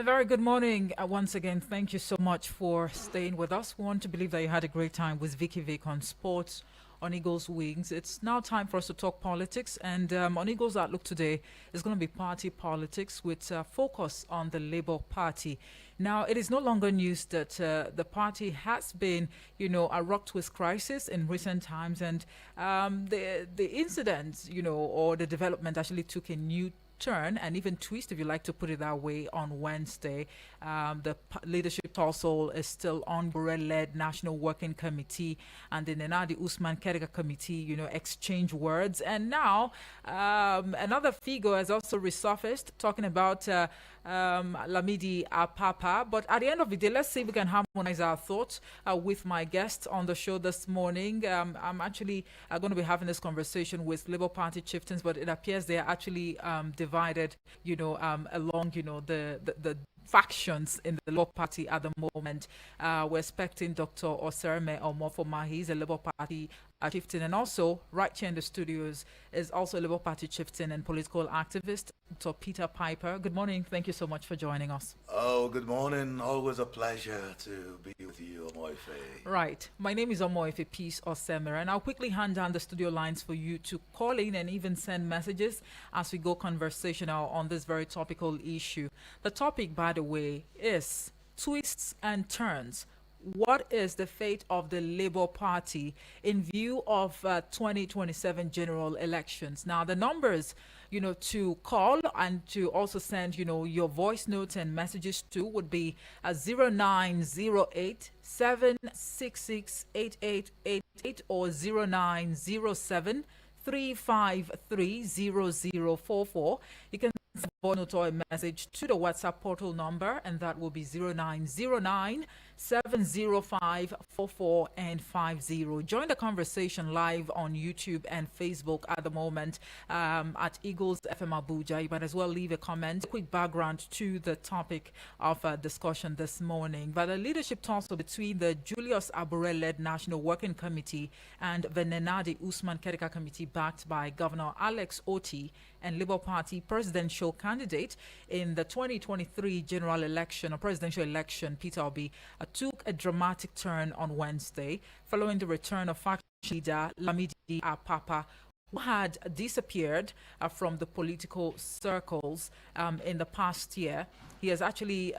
A very good morning. Once again, thank you so much for staying with us. We want to believe that you had a great time with Vicky Vic on sports on Eagles Wings. It's now time for us to talk politics, and on Eagles Outlook today is going to be party politics with focus on the Labour Party. Now, it is no longer news that the party has been, a rock twist crisis in recent times, and the incident, or the development actually took a new turn and even twist, if you like to put it that way, on Wednesday. The leadership tussle is still on. Bure-led National Working Committee and the Nenadi Usman Kedega Committee, exchange words. And now another figure has also resurfaced talking about Lamidi Apapa. But at the end of the day, let's see if we can harmonize our thoughts with my guest on the show this morning. I'm actually going to be having this conversation with Labour Party chieftains, but it appears they are actually divided, along, the factions in the Labour Party at the moment. We're expecting Dr. Oserme Omofoma. He's a Labour Party chieftain, and also right here in the studios is also a Labour Party chieftain and political activist, Dr. Peter Piper. Good morning. Thank you so much for joining us. Oh, good morning. Always a pleasure to be with you, Omoife. Right. My name is Omoife Peace Osemere, and I'll quickly hand down the studio lines for you to call in and even send messages as we go conversational on this very topical issue. The topic, by the way, is twists and turns. What is the fate of the Labour Party in view of 2027 general elections? Now, the numbers, to call and to also send, your voice notes and messages to would be 0908 766 8888 or 0907 353 You can send a voice note or a message to the WhatsApp portal number, and that will be 0909 705 4450. Join the conversation live on YouTube and Facebook at the moment at Eagles FM Abuja. You might as well leave a comment, a quick background to the topic of discussion this morning. But the leadership tussle between the Julius Abure-led National Working Committee and the Nenadi Usman Kedeka Committee, backed by Governor Alex Oti and Labour Party presidential candidate in the 2023 general election or presidential election, Peter Obi, took a dramatic turn on Wednesday following the return of faction leader Lamidi Apapa, who had disappeared from the political circles in the past year. He has actually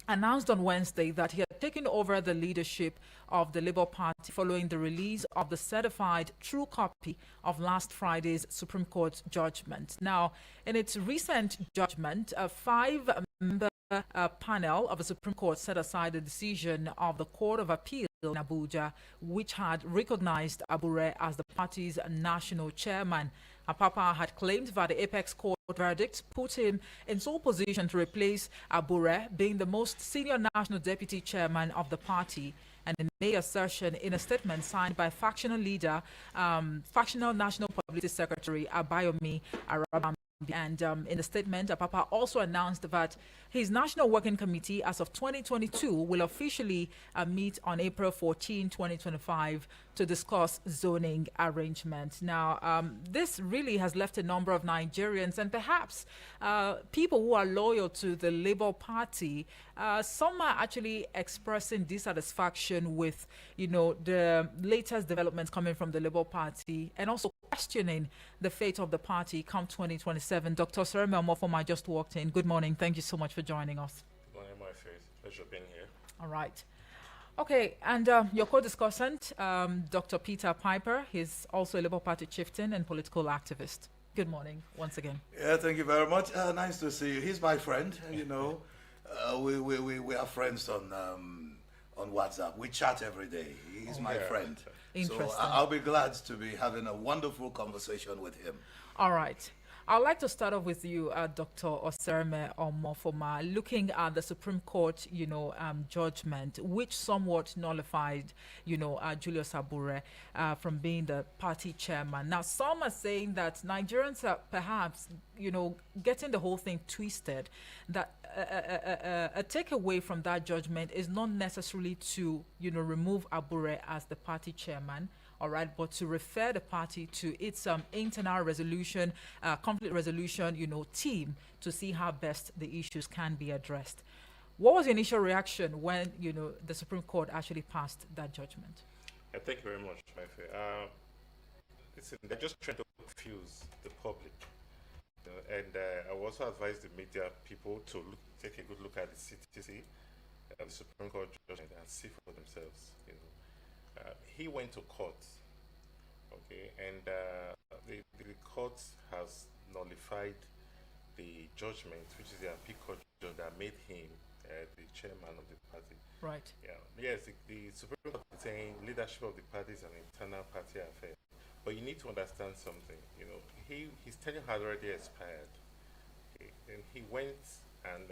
announced on Wednesday that he had taken over the leadership of the Labour Party following the release of the certified true copy of last Friday's Supreme Court judgment. Now, in its recent judgment, a five-member panel of the Supreme Court set aside the decision of the Court of Appeal in Abuja, which had recognized Abure as the party's national chairman. Apapa had claimed that the Apex Court verdict put him in sole position to replace Abure, being the most senior national deputy chairman of the party. And in May assertion in a statement signed by factional leader, factional national publicity secretary Abayomi Arabam. And in the statement, Apapa also announced that his National Working Committee as of 2022 will officially meet on April 14, 2025 to discuss zoning arrangements. Now, this really has left a number of Nigerians and perhaps people who are loyal to the Labour Party. Some are actually expressing dissatisfaction with, the latest developments coming from the Labour Party and also questioning the fate of the party come 2027. Dr. Sereme Omofoma just walked in. Good morning. Thank you so much for joining us. Good morning, my faith. Pleasure being here. All right. Okay, and your co-discussant, Dr. Peter Piper, he's also a Labour Party chieftain and political activist. Good morning once again. Yeah, thank you very much. Nice to see you. He's my friend. We are friends on WhatsApp. We chat every day. He's my friend. Interesting. So I'll be glad to be having a wonderful conversation with him. All right. I'd like to start off with you, Dr. Oserme Omofoma, looking at the Supreme Court, judgment, which somewhat nullified, Julius Abure from being the party chairman. Now, some are saying that Nigerians are perhaps, getting the whole thing twisted, that a takeaway from that judgment is not necessarily to, remove Abure as the party chairman all right, but to refer the party to its internal resolution, conflict resolution, team to see how best the issues can be addressed. What was your initial reaction when, the Supreme Court actually passed that judgment? Thank you very much, Maife. Listen, they're just trying to confuse the public. And I will also advise the media people to take a good look at the CTC, the Supreme Court judgment, and see for themselves. He went to court, okay, and the court has nullified the judgment, which is the appeal court judgment that made him the chairman of the party. Right. Yeah. Yes, the Supreme Court is saying leadership of the party is an internal party affair. But you need to understand something. His tenure had already expired. Okay? And he went and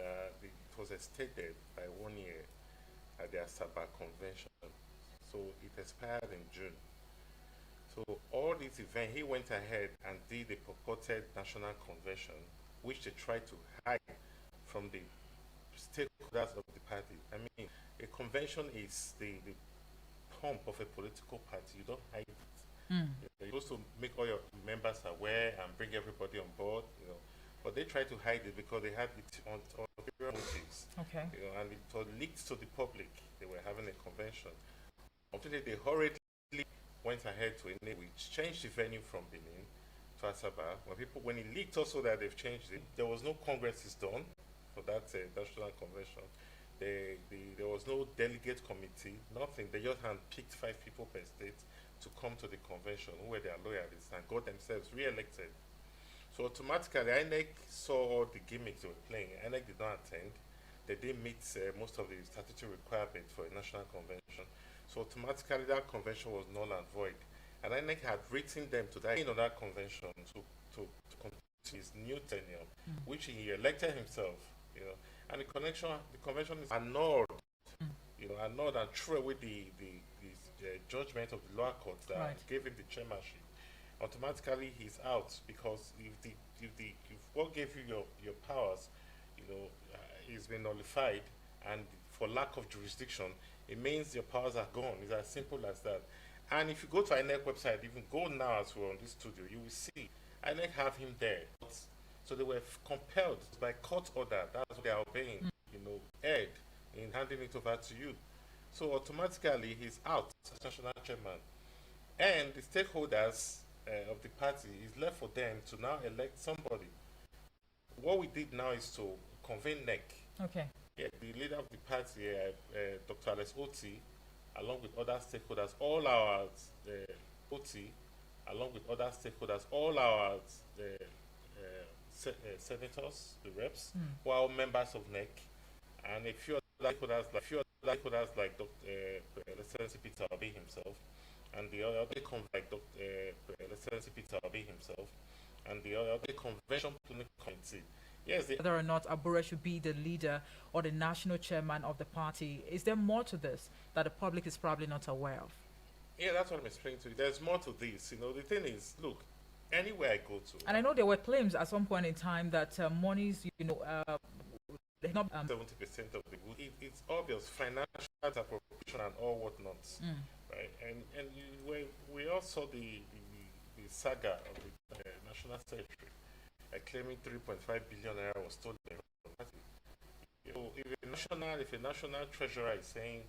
it was extended by 1 year at the Asaba Convention. So it expired in June. So all these events, he went ahead and did a purported national convention, which they tried to hide from the stakeholders of the party. I mean, a convention is the pump of a political party. You don't hide it. You're supposed to make all your members aware and bring everybody on board, but they tried to hide it because they had it on ulterior motives. Okay. And it was leaked to the public. They were having a convention. Unfortunately, they hurriedly went ahead to which changed the venue from Benin to Asaba. When it leaked also that they've changed it, there was no congresses done for that national convention. There was no delegate committee, nothing. They just handpicked 5 people per state to come to the convention, who were their loyalists, and got themselves re-elected. So automatically, INEC saw all the gimmicks they were playing. INEC did not attend. They didn't meet most of the statutory requirements for a national convention. So automatically, that convention was null and void. And INEC had written them to that that convention to continue his new tenure, which he elected himself. And the convention is annulled. Annulled and threw away the judgment of the lower court that gave him the chairmanship. Automatically, he's out, because if what gave you your powers, is been nullified, and for lack of jurisdiction, it means your powers are gone. It's as simple as that. And if you go to INEC website, even go now as we're on this studio, you will see INEC have him there. So they were compelled by court order. That's what they are obeying. Ed in handing it over to you. So automatically he's out as national chairman. And the stakeholders of the party, is left for them to now elect somebody. What we did now is to convene NEC. Okay. Yeah, the leader of the party, Dr. Alex Oti, along with other stakeholders, all our Oti, along with other stakeholders, all our senators, the reps, who are all members of NEC, and a few other stakeholders like Dr. Excellency Peter Obi himself, and the other like Dr. Excellency Peter Obi himself, and the other convention planning committee. Yes, whether or not Abure should be the leader or the national chairman of the party. Is there more to this that the public is probably not aware of? Yeah, that's what I'm explaining to you. There's more to this. The thing is, look, anywhere I go to, and I know there were claims at some point in time that monies, not 70% of the good. It's obvious, financial appropriation and all whatnot, right? And we all saw the saga of the national secretary claiming 3.5 billion naira was stolen from the party. If a national treasurer is saying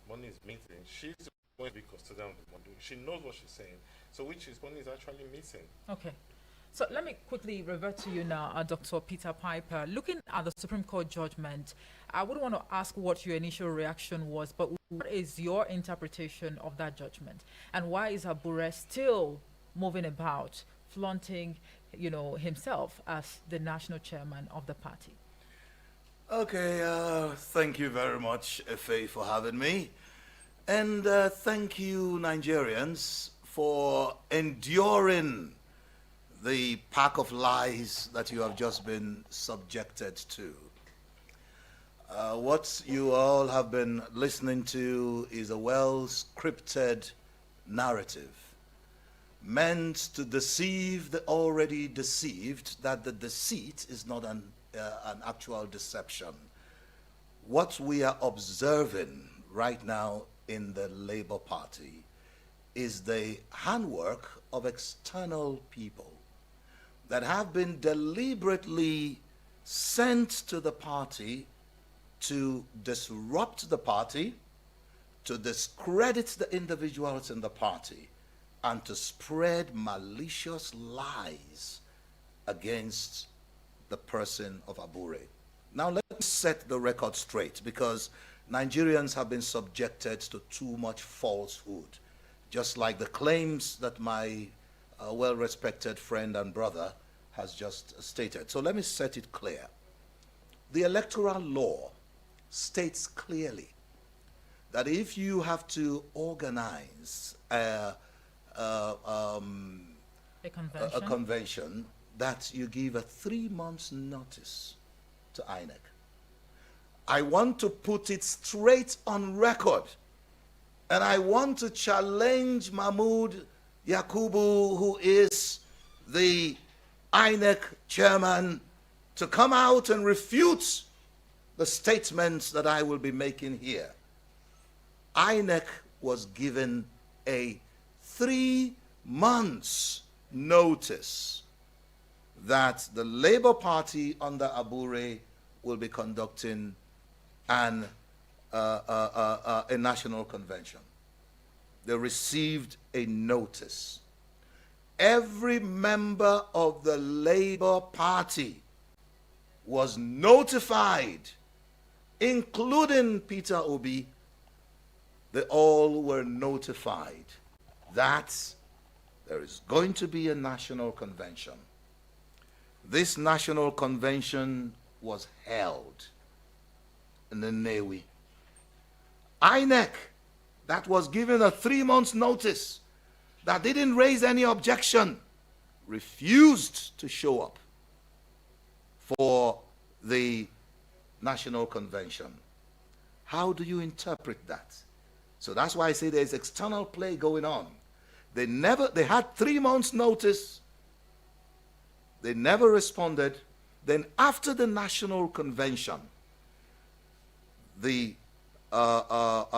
money is missing, she's going to be custodian of the money. She knows what she's saying. So which is money is actually missing. Okay. So let me quickly revert to you now, Dr. Peter Piper. Looking at the Supreme Court judgment, I would want to ask what your initial reaction was, but what is your interpretation of that judgment? And why is Abure still moving about, flaunting, himself as the national chairman of the party? Okay, thank you very much, Efe, for having me. And thank you, Nigerians, for enduring the pack of lies that you have just been subjected to. What you all have been listening to is a well-scripted narrative meant to deceive the already deceived, that the deceit is not an actual deception. What we are observing right now in the Labour Party is the handwork of external people that have been deliberately sent to the party to disrupt the party, to discredit the individuals in the party, and to spread malicious lies against the person of Abure. Now let's set the record straight, because Nigerians have been subjected to too much falsehood, just like the claims that my well-respected friend and brother has just stated. So let me set it clear. The electoral law states clearly that if you have to organize a convention, that you give a 3 months notice to INEC. I want to put it straight on record, and I want to challenge Mahmoud Yakubu, who is the INEC chairman, to come out and refute the statements that I will be making here. INEC was given a 3 months notice that the Labour Party under Abure will be conducting a national convention. They received a notice. Every member of the Labour Party was notified, including Peter Obi. They all were notified that there is going to be a national convention. This national convention was held in the Newi. INEC, that was given a 3 months notice, that didn't raise any objection, refused to show up for the national convention. How do you interpret that? So that's why I say there's external play going on. They had 3 months notice. They never responded. Then after the national convention, the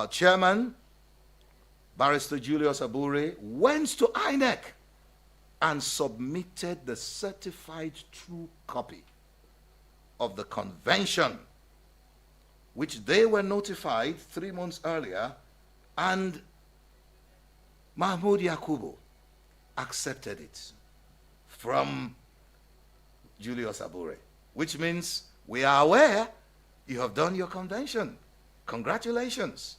chairman, Barrister Julius Abure, went to INEC and submitted the certified true copy of the convention, which they were notified 3 months earlier, and Mahmoud Yakubu accepted it from Julius Abure, which means we are aware you have done your convention. Congratulations.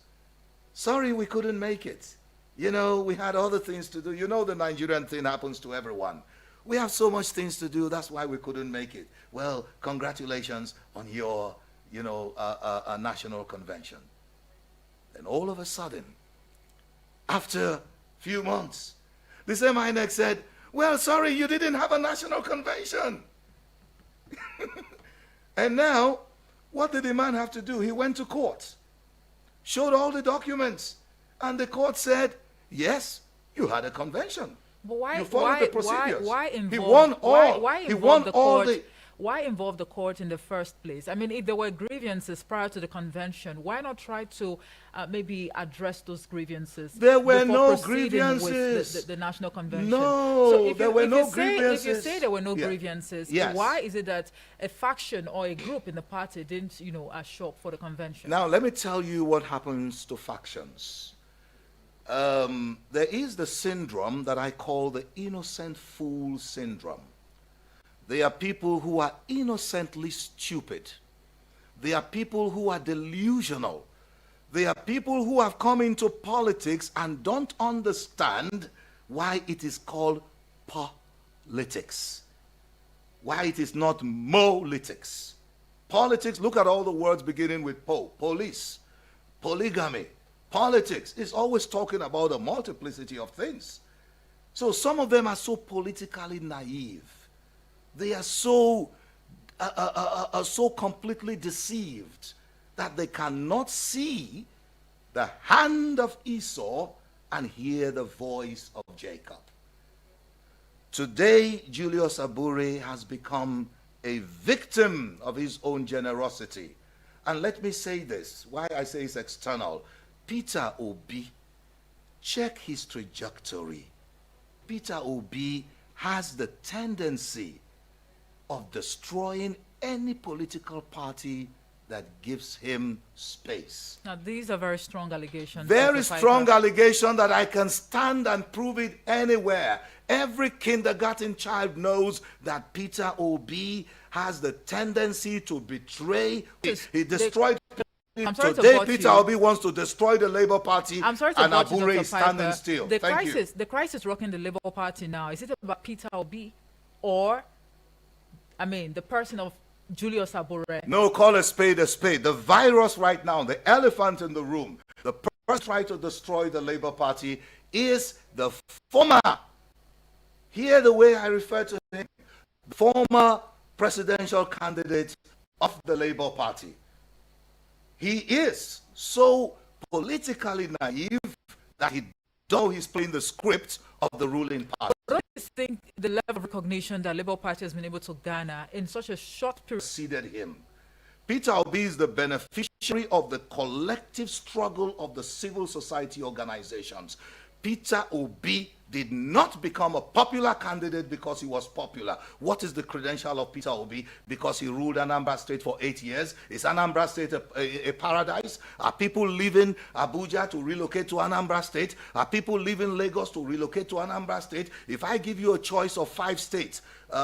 Sorry we couldn't make it. You know, we had other things to do. You know, the Nigerian thing happens to everyone. We have so much things to do, that's why we couldn't make it. Well, congratulations on your, a national convention. Then all of a sudden, after a few months, the same INEC said, well, sorry, you didn't have a national convention. And now, what did the man have to do? He went to court, showed all the documents, and the court said, yes, you had a convention. But why? You followed the procedures. Why involve? He won all. Why he won the all court? Why involve the court in the first place? I mean, if there were grievances prior to the convention, why not try to maybe address those grievances? There were no proceeding grievances. With the national convention. No, so there were no grievances. If you say there were no grievances, yes, why is it that a faction or a group in the party didn't, show up for the convention? Now, let me tell you what happens to factions. There is the syndrome that I call the innocent fool syndrome. They are people who are innocently stupid. They are people who are delusional. They are people who have come into politics and don't understand why it is called politics. Why it is not molitics. Politics, look at all the words beginning with po. Police, polygamy, politics. It's always talking about a multiplicity of things. So some of them are so politically naive. They are so completely deceived that they cannot see the hand of Esau and hear the voice of Jacob. Today, Julius Abure has become a victim of his own generosity. And let me say this, why I say it's external. Peter Obi check his trajectory. Peter Obi has the tendency of destroying any political party that gives him space. Now, these are very strong allegations. Very Dr. Piper. strong allegation that I can stand and prove it anywhere. Every kindergarten child knows that Peter Obi has the tendency to betray. He destroyed. I'm sorry to Today, butt Peter you. Obi wants to destroy the Labour Party, I'm sorry to and butt you, Abure Dr. is standing Piper. still. The Thank crisis, you. the crisis rocking the Labour Party now, is it about Peter Obi or, I mean, the person of Julius Abure? No, call a spade a spade. The virus right now, the elephant in the room, the person trying to destroy the Labour Party is the former, hear the way I refer to him, former presidential candidate of the Labour Party. He is so politically naive that he know he's playing the script of the ruling party. Don't you think the level of recognition that Labour Party has been able to garner in such a short period? Preceded him. Peter Obi is the beneficiary of the collective struggle of the civil society organizations. Peter Obi did not become a popular candidate because he was popular. What is the credential of Peter Obi? Because he ruled Anambra State for 8 years. Is Anambra State a paradise? Are people leaving Abuja to relocate to Anambra State? Are people leaving Lagos to relocate to Anambra State? If I give you a choice of 5 states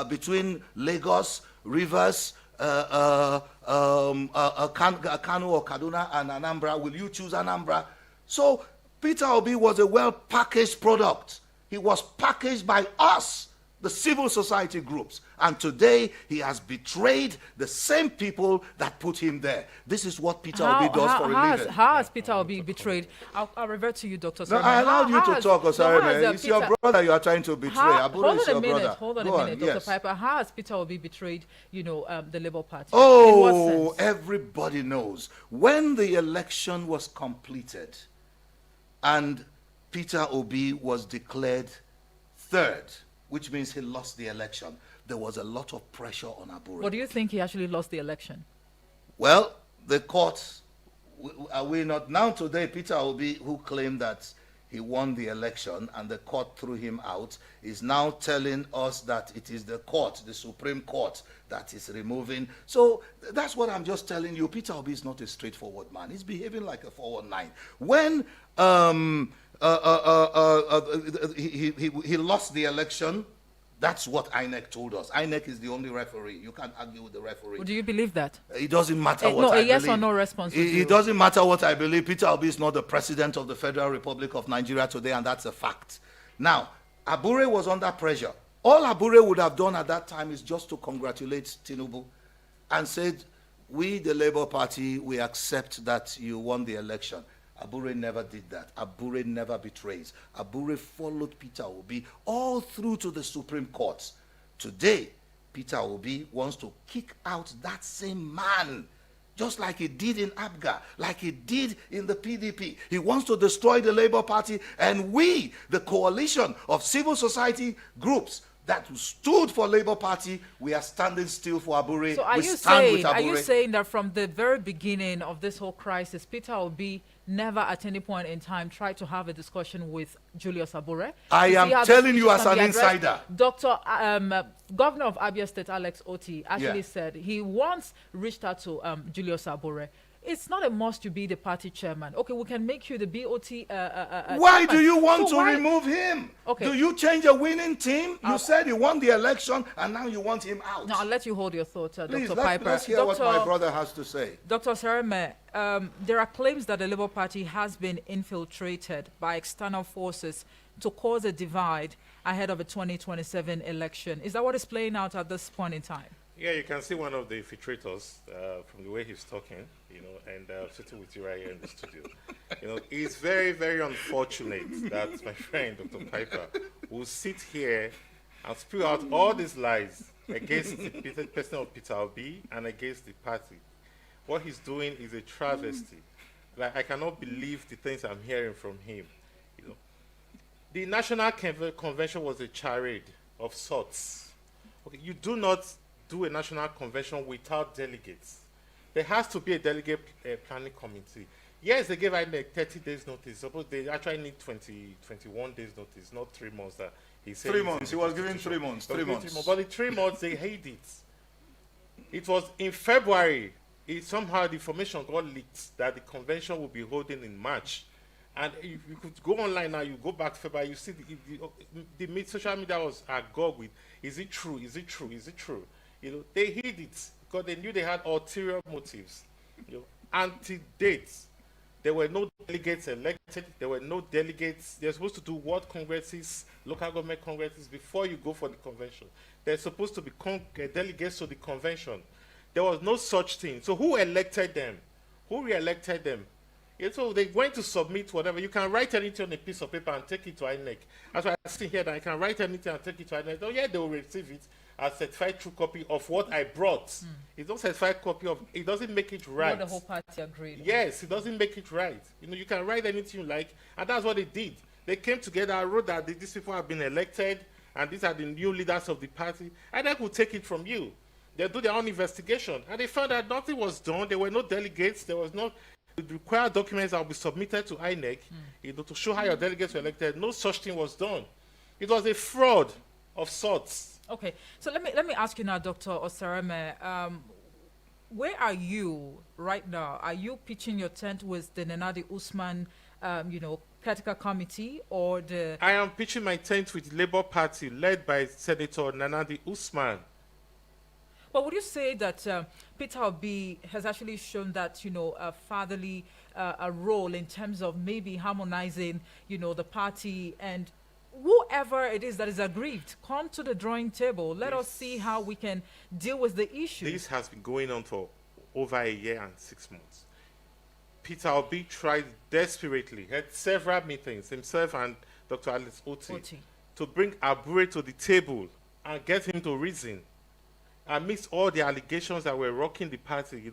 between Lagos, Rivers, Kano or Kaduna and Anambra, will you choose Anambra? So Peter Obi was a well-packaged product. He was packaged by us, the civil society groups. And today, he has betrayed the same people that put him there. This is what Peter Obi does for a living. How has Peter Obi betrayed? I'll revert to you, Dr. No, Sermon. I allowed you to talk, Osareme. It's your Peter- brother you are trying to betray. Abure is your brother. Hold on Go a minute, Dr. yes. Piper. How has Peter Obi betrayed, the Labour Party? In Oh, what sense? everybody knows. When the election was completed and Peter Obi was declared third, which means he lost the election, there was a lot of pressure on Abure. But do you think he actually lost the election? Well, the court, are we not now today, Peter Obi, who claimed that he won the election and the court threw him out, is now telling us that it is the court, the Supreme Court, that is removing. So that's what I'm just telling you. Peter Obi is not a straightforward man. He's behaving like a 419. When he lost the election, that's what INEC told us. INEC is the only referee. You can't argue with the referee. Well, do you believe that? It doesn't matter what No, I a yes believe. or no response would do. It doesn't matter what I believe. Peter Obi is not the president of the Federal Republic of Nigeria today, and that's a fact. Now, Abure was under pressure. All Abure would have done at that time is just to congratulate Tinubu and said, we, the Labour Party, we accept that you won the election. Abure never did that. Abure never betrays. Abure followed Peter Obi all through to the Supreme Court. Today, Peter Obi wants to kick out that same man, just like he did in ABGA, like he did in the PDP. He wants to destroy the Labour Party, and we, the coalition of civil society groups that stood for Labour Party, we are standing still for Abure. So are We you stand with saying Abure. that from the very beginning of this whole crisis, Peter Obi never at any point in time tried to have a discussion with Julius Abure? I to see am how telling this you issue as can an be addressed? insider. Governor of Abia State, Alex Oti, actually Yeah. said he once reached out to Julius Abure. It's not a must to be the party chairman. Okay, we can make you the BOT. Why do chairman. you want So to why- remove him? Okay. Do you change a winning team? You said he won the election and now you want him out. Now, I'll let you hold your thoughts, Please, Dr. Piper. let's hear what my brother has to say. Dr. Sereme, there are claims that the Labour Party has been infiltrated by external forces to cause a divide ahead of a 2027 election. Is that what is playing out at this point in time? Yeah, you can see one of the infiltrators from the way he's talking, and sitting with you right here in the studio. It's very, very unfortunate that my friend, Dr. Piper, will sit here and spew out all these lies against the person of Peter Obi and against the party. What he's doing is a travesty. Like, I cannot believe the things I'm hearing from him. The National Convention was a charade of sorts. Okay, you do not do a national convention without delegates. There has to be a delegate planning committee. Yes, they gave INEC 30 days notice. Suppose they actually need 21 days notice, not 3 months. That he said 3 months. He was given 3 months. But 3 months. But in 3 months, they hid it. It was in February. Somehow the information got leaked that the convention will be holding in March. And if you could go online now, you go back to February, you see the social media was agog with, is it true? Is it true? Is it true? You know, they hid it because they knew they had ulterior motives. You know, anti-date. There were no delegates elected. There were no delegates. They're supposed to do ward congresses, local government congresses before you go for the convention. They're supposed to be delegates to the convention. There was no such thing. So who elected them? Who re-elected them? And so they went to submit whatever. You can write anything on a piece of paper and take it to INEC. That's why I see here that I can write anything and take it to INEC. Oh yeah, they will receive it as certified true copy of what I brought. It's not certified copy of. It doesn't make it right. What the whole party agreed. Yes, it doesn't make it right. You know, you can write anything you like, and that's what they did. They came together and wrote that these people have been elected, and these are the new leaders of the party. INEC will take it from you. They do their own investigation, and they found that nothing was done. There were no delegates. There was no required documents that will be submitted to INEC, you know, to show how your delegates were elected. No such thing was done. It was a fraud of sorts. Okay, so let me ask you now, Dr. Osarame, where are you right now? Are you pitching your tent with the Nenadi Usman, Caretaker Committee, or the? I am pitching my tent with the Labour Party, led by Senator Nanadi Usman. But would you say that Peter Obi has actually shown that, a fatherly a role in terms of maybe harmonizing, the party, and whoever it is that is aggrieved, come to the drawing table. Let us see how we can deal with the issue. This has been going on for over a year and 6 months. Peter Obi tried desperately, had several meetings, himself and Dr. Alice Oti, to bring Abure to the table and get him to reason. Amidst all the allegations that were rocking the party,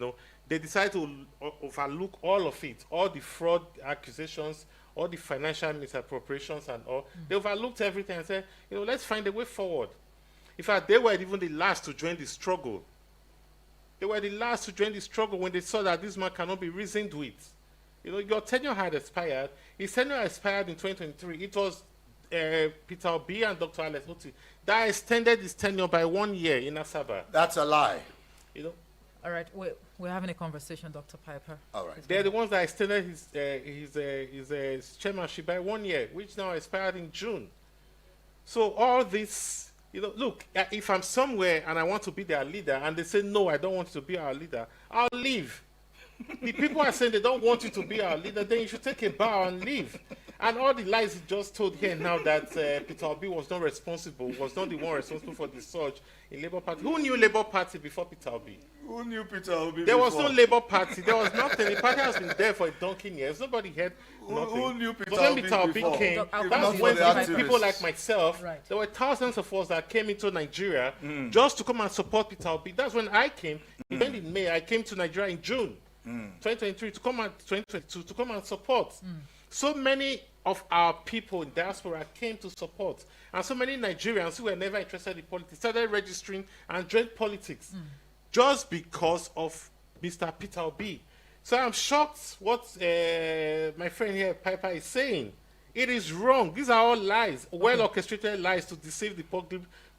they decided to overlook all of it, all the fraud accusations, all the financial misappropriations and all. They overlooked everything and said, let's find a way forward. In fact, they were even the last to join the struggle. They were the last to join the struggle when they saw that this man cannot be reasoned with. Your tenure had expired. His tenure expired in 2023. It was Peter Obi and Dr. Alex Oti that extended his tenure by 1 year in Asaba. That's a lie. All right, we're having a conversation, Dr. Piper. All right. They're the ones that extended his chairmanship by 1 year, which now expired in June. So all this, look, if I'm somewhere and I want to be their leader and they say, no, I don't want you to be our leader, I'll leave. The people are saying they don't want you to be our leader, then you should take a bow and leave. And all the lies he just told here now that Peter Obi was not responsible, was not the one responsible for the surge in Labour Party. Who knew Labour Party before Peter Obi? Who knew Peter Obi There before? was no Labour Party. There was nothing. The party has been there for a donkey years. Nobody had nothing. Who knew Peter But when Obi Peter Obi before? came, If that's not when for the people activists. like myself, Right. there were thousands of us that came into Nigeria just to come and support Peter Obi. That's when I came. Even in May, I came to Nigeria in June 2023 to come and 2022 to come and support. So many of our people in diaspora came to support, and so many Nigerians who were never interested in politics started registering and joined politics just because of Mr. Peter Obi. So I'm shocked what my friend here, Piper, is saying. It is wrong. These are all lies, well-orchestrated lies to deceive the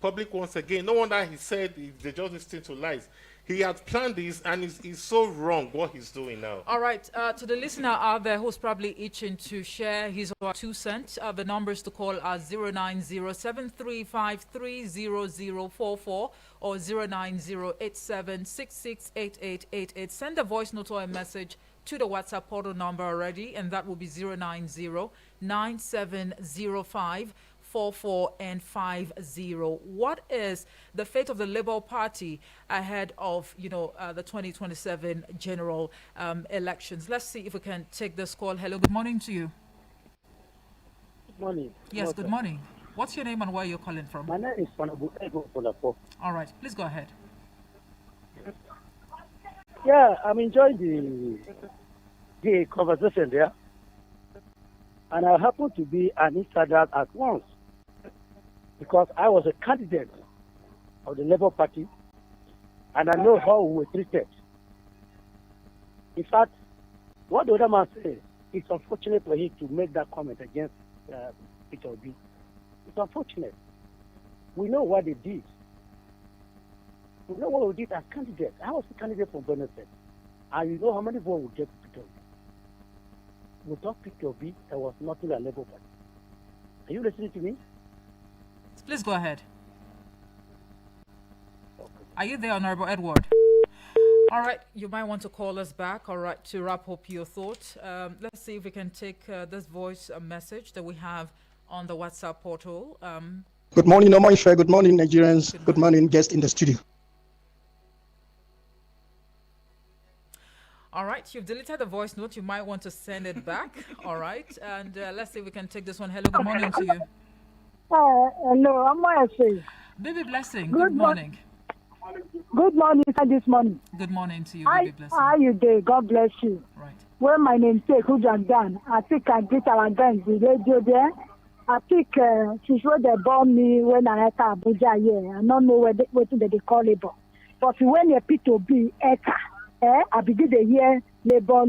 public once again. No wonder he said they just listen to lies. He had planned this, and it's so wrong what he's doing now. All right, to the listener out there who's probably itching to share his or her 2 cents, the numbers to call are 09073530044 or 09087668888. Send a voice note or a message to the WhatsApp portal number already, and that will be 0909705 44 and 50. What is the fate of the Labour Party ahead of the 2027 general elections? Let's see if we can take this call. Hello, good morning to you. Good morning. Yes, good morning. What's your name and where you're calling from? My name is Honorable Ego Olapo. All right, please go ahead. Yeah, I'm enjoying the conversation there. And I happen to be an insider at once because I was a candidate of the Labour Party and I know how we were treated. In fact, What the other man said, it's unfortunate for him to make that comment against Peter Obi. It's unfortunate. We know what they did. We know what we did as candidates. I was a candidate for benefit. And you know how many votes we get to Peter Obi. Without Peter Obi, there was nothing at Labour Party. Are you listening to me? Please go ahead. Okay. Are you there, Honorable Edward? All right, you might want to call us back, all right, to wrap up your thoughts. Let's see if we can take this voice message that we have on the WhatsApp portal. Good morning, Omar Ife. Good morning, Nigerians. Good morning, guests in the studio. All right, you've deleted the voice note. You might want to send it back, all right? And let's see if we can take this one. Hello, good morning to you. Hello, I'm Ife. Baby Blessing, good morning. Good morning, sir, this morning. Good morning to you, Baby Blessing. How are you doing? God bless you. Right. Well, my name is Kujandan. I think I greet our guys, the radio there. I think since when they born me when I enter Abuja here, I don't know what they call labor. But when you pick to be enter, I begin to hear labor.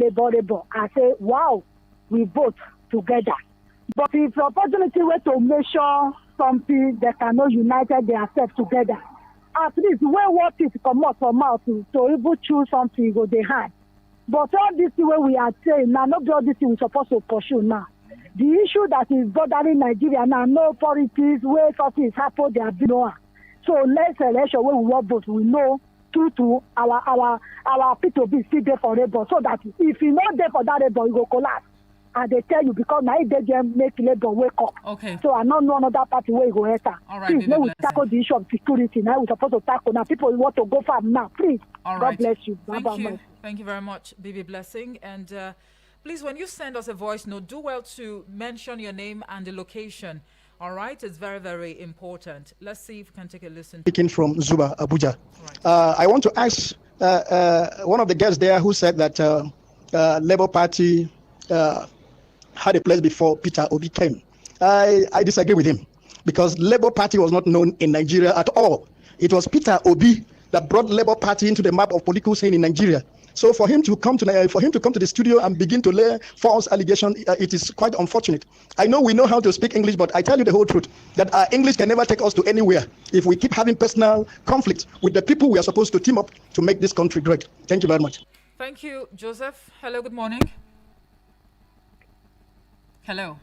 I say, wow, we vote together. But if the opportunity were to measure something that cannot unite themselves together, at least when what is come out from mouth to even choose something go they had. But all this way we are saying now, not all this thing we're supposed to pursue now. The issue that is bothering Nigeria now, no politics, where something is happening, they have been on. So let's election where we want vote, we know to our people be still there for labor, so that if you're not there for that labor, you go collapse. And they tell you because now they just make labor wake up. Okay. So I don't know another party where you go enter. All right, please, Baby we tackle the issue of security. Now we're supposed to tackle. Now people want to go farm now. Please. All God right. bless you. Thank Bye-bye. you. Thank you very much, Baby Blessing. And please, when you send us a voice note, do well to mention your name and the location. All right? It's very, very important. Let's see if we can take a listen. Speaking from Zuba, Abuja. Right. I want to ask one of the guests there who said that Labour Party had a place before Peter Obi came. I disagree with him because Labour Party was not known in Nigeria at all. It was Peter Obi that brought Labour Party into the map of political scene in Nigeria. So for him to come to the studio and begin to lay false allegations, it is quite unfortunate. I know we know how to speak English, but I tell you the whole truth that our English can never take us to anywhere if we keep having personal conflict with the people we are supposed to team up to make this country great. Thank you very much. Thank you, Joseph. Hello, good morning. Hello.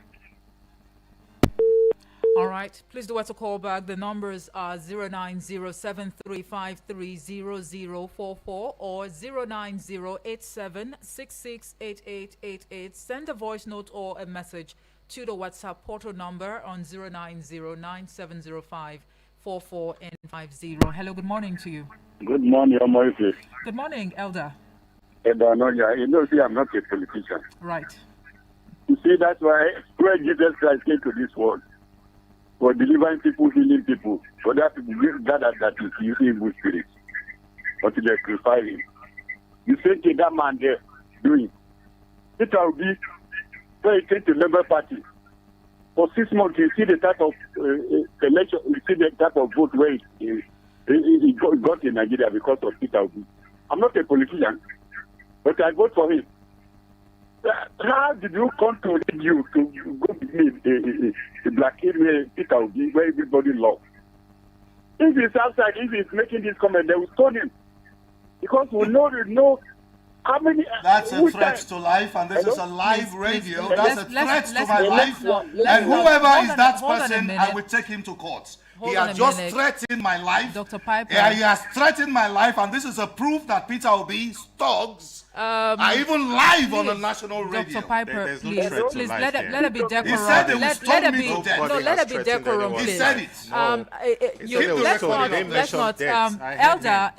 All right. Please do want to call back. The numbers are 09073530044 or 09087668888. Send a voice note or a message to the WhatsApp portal number on 09097054450. Hello, good morning to you. Good morning, Omoife. Good morning, Elder. You know, see, I'm not a politician. Right. You see, that's why when Jesus Christ came to this world, for delivering people, healing people, for that people that is using evil spirits, until they crucify him. You say to that man there doing, it will be when he came to Labour Party. For 6 months, you see the type of election, you see the type of vote where he got in Nigeria because of Peter Obi. I'm not a politician, but I vote for him. How did you come to radio to go with me the black Peter Obi where everybody loves? If he's outside, if he's making this comment, they will stone him. Because we know how many... That's a threat to life, and this is a live radio. That's a threat to my life. And whoever is that person, I will take him to court. He has just threatened my life. Dr. Piper. Yeah, he has threatened my life, and this is a proof that Peter Obi's thugs are even live on a national radio. Dr. Piper, There's no please, threat to please, life let here. it be decorum. He said they will Let stone it me be, to death. no, let it be decorum, He please. said it. Let's not, elder,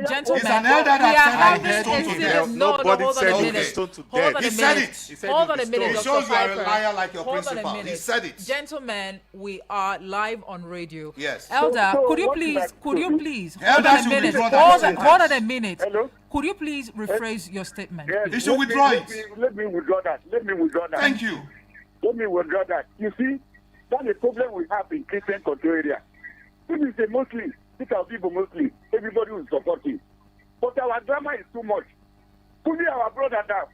gentlemen. He's an elder We are that said having I a will serious, stone to no, Nobody hold on said a he minute. was stoned to Hold death. on He a said minute. it. Hold on a minute, It Dr. shows you are a Piper. liar like your Hold on a principal. minute. He said it. Gentlemen, we are live on radio. Yes. Elder, So could you what please, Elder hold on a should minute, withdraw that hold on a minute. Hello? Could you please rephrase your statement? Yes, He should withdraw it. Let me withdraw that. Thank you. Let me withdraw that. You see, that's the problem we have in Christian control area. If it's a Muslim, Peter Obi is a Muslim, everybody will support him. But our drama is too much. Put our brother down.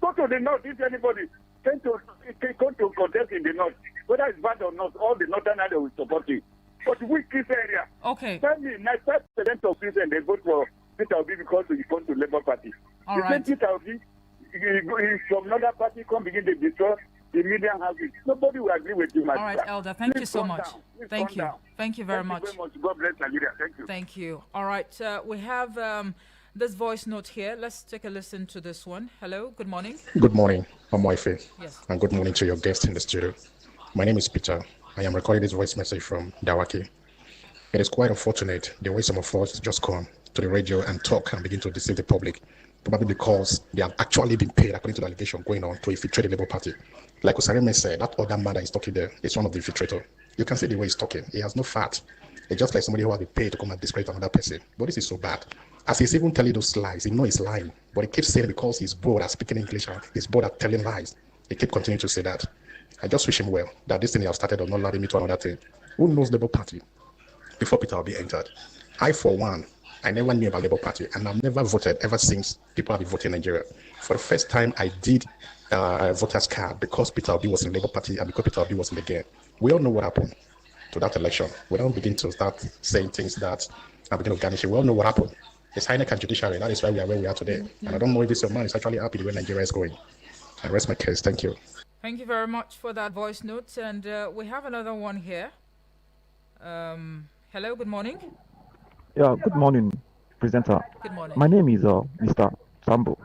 Go to the north if anybody came to contest in the north. Whether it's bad or not, all the northern area will support it. But we Christian area. Okay. Tell me, 95% of Christians they vote for Peter Obi because he goes to Labour Party. All right. Peter Obi, he from another party come begin to destroy the median houses. Nobody will agree with you, my All right, sister. Elder. Thank Please you so calm much. down. Please Thank calm you. down. Thank you very much. Thank you very much. God bless Nigeria. Thank you. Thank you. All right. We have this voice note here. Let's take a listen to this one. Hello. Good morning. Good morning, Amoife. Yes. And good morning to your guest in the studio. My name is Peter. I am recording this voice message from Dawaki. It is quite unfortunate the way some of us just come to the radio and talk and begin to deceive the public, probably because they have actually been paid according to the allegation going on to infiltrate the Labour Party. Like Osareme said, that other man that is talking there is one of the infiltrators. You can see the way he's talking. He has no fat. It's just like somebody who has been paid to come and discredit another person. But this is so bad. As he's even telling those lies, he knows he's lying. But he keeps saying it because he's bored at speaking English and he's bored at telling lies. He keeps continuing to say that. I just wish him well, that this thing he has started will not lead me to another thing. Who knows Labour Party? Before Peter Obi entered, I, for one, I never knew about Labour Party, and I've never voted ever since people have been voting in Nigeria. For the first time, I did a voter's card because Peter Obi was in Labour Party and because Peter Obi was in the game. We all know what happened to that election. We don't begin to start saying things that are beginning to garnish it. We all know what happened. It's Heineken and judiciary. That is why we are where we are today. And I don't know if this man is actually happy the way Nigeria is going. I rest my case. Thank you. Thank you very much for that voice note. And we have another one here. Hello. Good morning. Yeah, good morning, presenter. Good morning. My name is Mr. Sambo.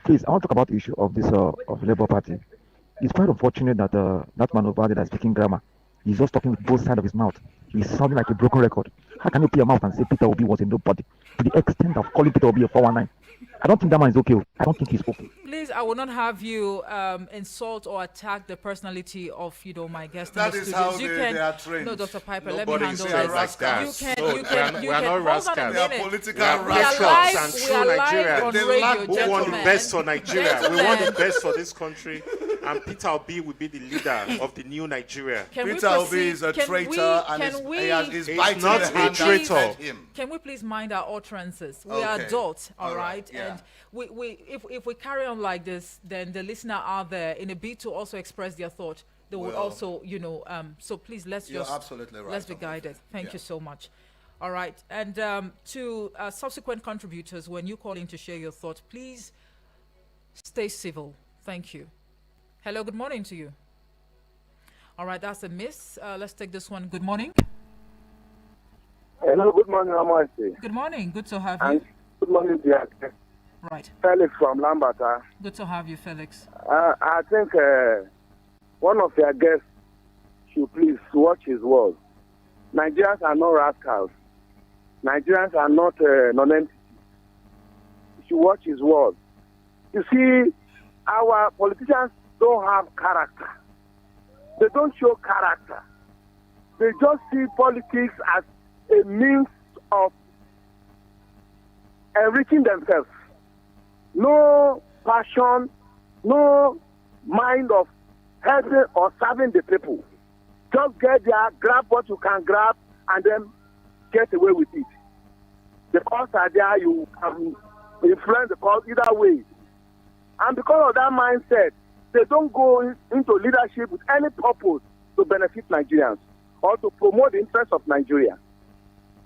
Please, I want to talk about the issue of this of Labour Party. It's quite unfortunate that that man over there that's speaking grammar, he's just talking with both sides of his mouth. He's sounding like a broken record. How can you open your mouth and say Peter Obi was a nobody to the extent of calling Peter Obi a 419? I don't think that man is okay. I don't think he's okay. Please, I will not have you insult or attack the personality of my guest That in the is studios. how you they can, are trained. No, Dr. Piper, let Nobody me handle say this. rascals. You No, can. we are not Hold on a rascals. They are minute. political We are rascals. patriots and we true are live Nigerians. on They radio, lack- Who want the gentlemen. best for Nigeria? We want the Gentlemen. best for this country, and Peter Obi will be the leader of the new Nigeria. Can we Peter Obi proceed? is a Can traitor we- and can is we- he's He's biting not the a hand that traitor. fed him. Can we please mind our utterances? We Okay. are adults, all All right? right, yeah. And if we carry on like this, then the listener out there, in a bid to also express their thought, they will Well, also, so please let's You're just absolutely right. let's be Amoife. guided. Thank Yeah. you so much. All right, and to subsequent contributors, when you call in to share your thought, please stay civil. Thank you. Hello, good morning to you. All right, that's a miss. Let's take this one. Good morning. Hello, good morning, Amoife. Good morning. Good to have And you. good morning, dear. Right. Felix from Lambata. Good to have you, Felix. I think one of your guests should please watch his words. Nigerians are not rascals. Nigerians are not non-entity. You should watch his words. You see, our politicians don't have character. They don't show character. They just see politics as a means of enriching themselves. No passion, no mind of helping or serving the people. Just get there, grab what you can grab, and then get away with it. The costs are there, you can influence the cost either way. And because of that mindset, they don't go into leadership with any purpose to benefit Nigerians or to promote the interests of Nigeria.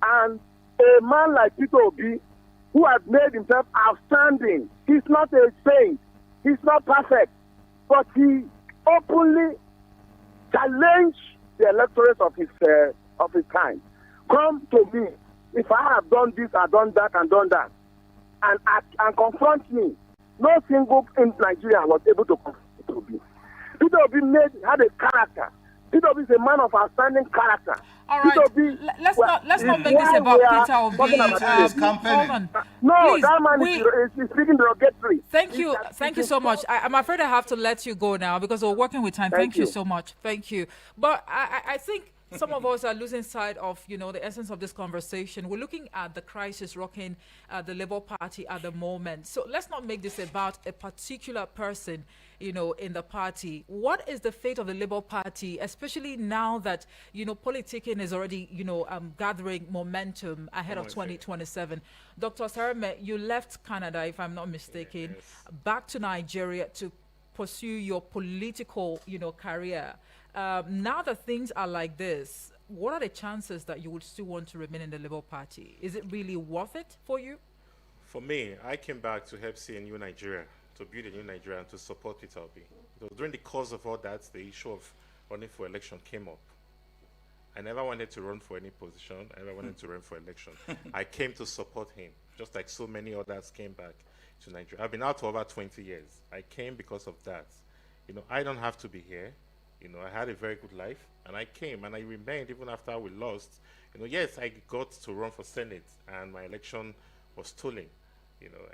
And a man like Peter Obi, who has made himself outstanding, he's not a saint, he's not perfect, but he openly challenged the electorate of his time. Come to me, if I have done this, I've done that, and done that, and confront me. No single in Nigeria was able to confront Peter Obi. Peter Obi had a character. Peter Obi is a man of outstanding character. All right. Let's not make this about Peter Obi. He's Hold campaigning. on. No, Please, that man is speaking derogatory. Thank you so much. I'm afraid I have to let you go now because we're working with time. Thank you you. so much. Thank you. But I think some of us are losing sight of, the essence of this conversation. We're looking at the crisis rocking the Labour Party at the moment. So let's not make this about a particular person, in the party. What is the fate of the Labour Party, especially now that, politicking is already, gathering momentum ahead of 2027? Dr. Sarame, you left Canada, if I'm not mistaken, back to Nigeria to pursue your political, career. Now that things are like this, what are the chances that you would still want to remain in the Labour Party? Is it really worth it for you? For me, I came back to help see a new Nigeria, to build a new Nigeria, and to support Peter Obi. Because during the course of all that, the issue of running for election came up. I never wanted to run for any position. I never wanted to run for election. I came to support him, just like so many others came back to Nigeria. I've been out for over 20 years. I came because of that. I don't have to be here. I had a very good life, and I came, and I remained even after we lost. Yes, I got to run for Senate, and my election was stolen.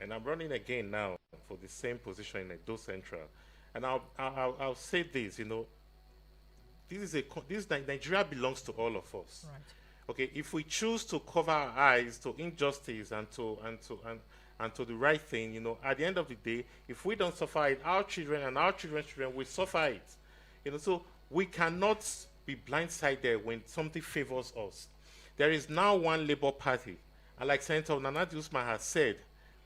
And I'm running again now for the same position in Edo Central. And I'll say this, Nigeria belongs to all of us. Right. Okay, if we choose to cover our eyes to injustice and to the right thing, at the end of the day, if we don't suffer it, our children and our children's children will suffer it. So we cannot be blindsided when something favors us. There is now one Labour Party, and like Senator Nana Usman has said,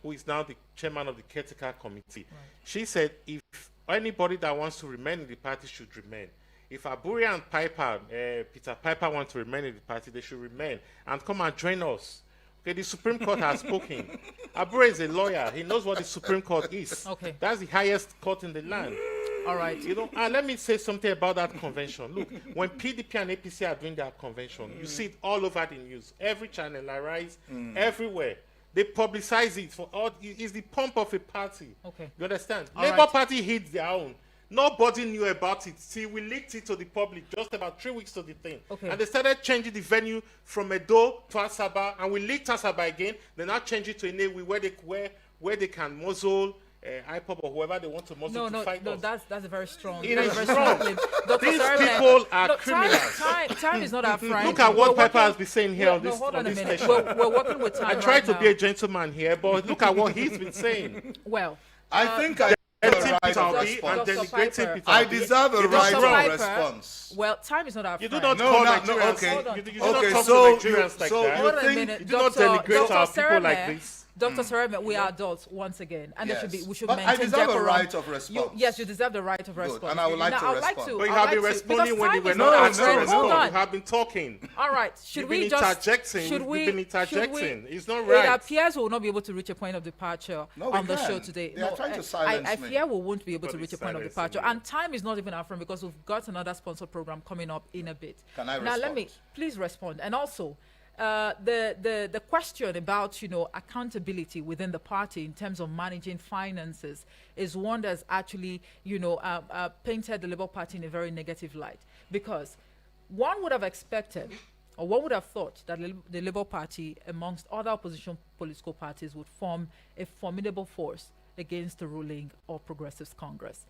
who is now the chairman of the caretaker committee, she said if anybody that wants to remain in the party should remain. If Abure and Peter Piper want to remain in the party, they should remain and come and join us. Okay, the Supreme Court has spoken. Abure is a lawyer. He knows what the Supreme Court is. Okay. That's the highest court in the land. All right. And let me say something about that convention. Look, when PDP and APC are doing their convention, you see it all over the news. Every channel, Arise, everywhere. They publicize it for all. It's the pump of a party. Okay. You understand? All Labour right. Party hid their own. Nobody knew about it. See, we leaked it to the public just about 3 weeks to the thing. Okay. And they started changing the venue from Edo to Asaba, and we leaked Asaba again. They now change it to Inewi where they can muzzle IPOB or whoever they want to muzzle to fight us. That's a very strong. It that's is a very strong. claim. Dr. These Sarame, people are look, criminals. Time is not our friend. Look at what We're Piper has working- been saying here on this, hold on a minute. station. We're working with time. I tried to now. be a gentleman here, but look at what he's been saying. Well, I think I have a right Peter of Obi response. and Dr. denigrating Piper. Peter I Obi. deserve a It is right of wrong. Piper. response. well, time is not our You friend. do not No, call no, Nigerians. okay. Hold on. You do Okay, not talk so to Nigerians like so that. Hold on a think- minute. You do not Dr. denigrate our Dr. people like Sarame, this. Dr. Sarame, we are adults once again, and Yes. we should But I maintain deserve a decorum. right of response. Yes, you deserve the right of response. and I would like Now, to I would like respond. to. But you I would have been like to, responding because when you time were is not our asked to friend. respond. Hold on. You have been talking. All right. Should You've we been just interjecting. should You've we been should we- interjecting. It's not It right. appears we will not be able to reach a point of departure No, we on the show can. today. They are trying to silence I me. fear we won't be able to But reach a it's point of silencing departure. you. And time is not even our friend because we've got another sponsored program coming up in a bit. Can I Now let me respond? please respond. And also the question about accountability within the party in terms of managing finances is one that's actually painted the Labour Party in a very negative light, because one would have expected or one would have thought that the Labour Party, amongst other opposition political parties, would form a formidable force against the ruling or Progressives Congress.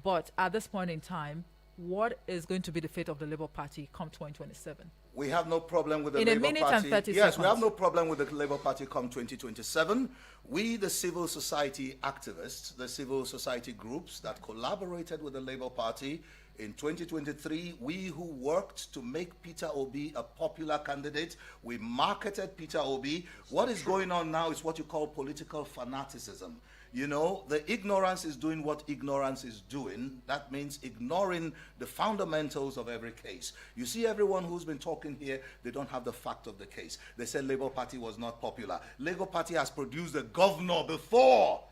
But at this point in time, what is going to be the fate of the Labour Party come 2027? We have no problem with the In a Labour minute Party. and 30 yes, we have seconds. no problem with the Labour Party come 2027. We, the civil society activists, the civil society groups that collaborated with the Labour Party in 2023, we who worked to make Peter Obi a popular candidate, we marketed Peter Obi. What is going on now is what you call political fanaticism. The ignorance is doing what ignorance is doing. That means ignoring the fundamentals of every case. You see, everyone who's been talking here, they don't have the fact of the case. They said Labour Party was not popular. Labour Party has produced a governor before.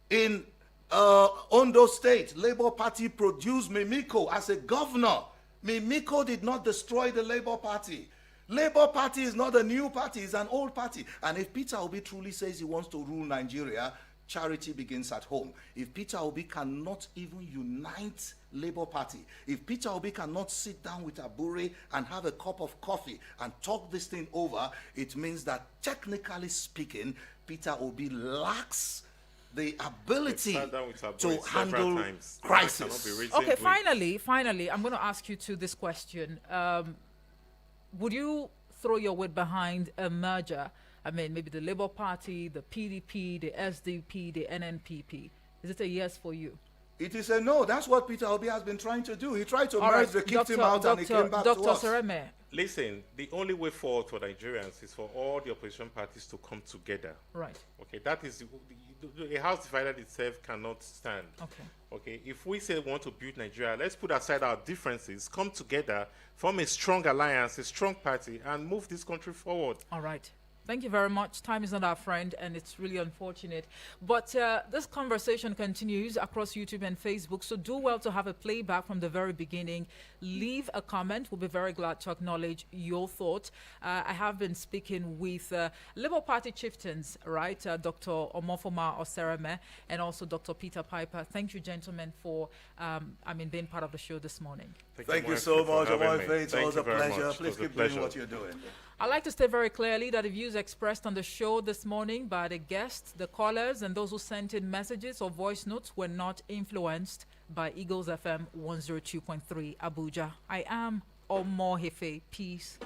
In Ondo State, Labour Party produced Mimiko as a governor. Mimiko did not destroy the Labour Party. Labour Party is not a new party, it's an old party. And if Peter Obi truly says he wants to rule Nigeria, charity begins at home. If Peter Obi cannot even unite Labour Party, if Peter Obi cannot sit down with Abure and have a cup of coffee and talk this thing over, it means that technically speaking, Peter Obi lacks the ability to handle crisis. Okay, finally, I'm going to ask you to this question. would you throw your weight behind a merger? I mean, maybe the Labour Party, the PDP, the SDP, the NNPP. Is it a yes for you? It is a no. That's what Peter Obi has been trying to do. He tried to All merge, right, they kicked him out, and he came back Dr. to us. Sereme. Listen, the only way forward for Nigerians is for all the opposition parties to come together. Right. Okay, that is the house divided itself cannot stand. Okay. Okay, if we say we want to build Nigeria, let's put aside our differences, come together, form a strong alliance, a strong party, and move this country forward. All right. Thank you very much. Time is not our friend, and it's really unfortunate. But this conversation continues across YouTube and Facebook, so do well to have a playback from the very beginning. Leave a comment. We'll be very glad to acknowledge your thoughts. I have been speaking with Labour Party chieftains, right? Dr. Omofoma Osereme and also Dr. Peter Piper. Thank you, gentlemen, for being part of the show this morning. Thank you so much, Omoife. It's always a pleasure. Please keep doing what you're doing. I'd like to state very clearly that the views expressed on the show this morning by the guests, the callers, and those who sent in messages or voice notes were not influenced by Eagles FM 102.3 Abuja. I am Omohefe. Peace.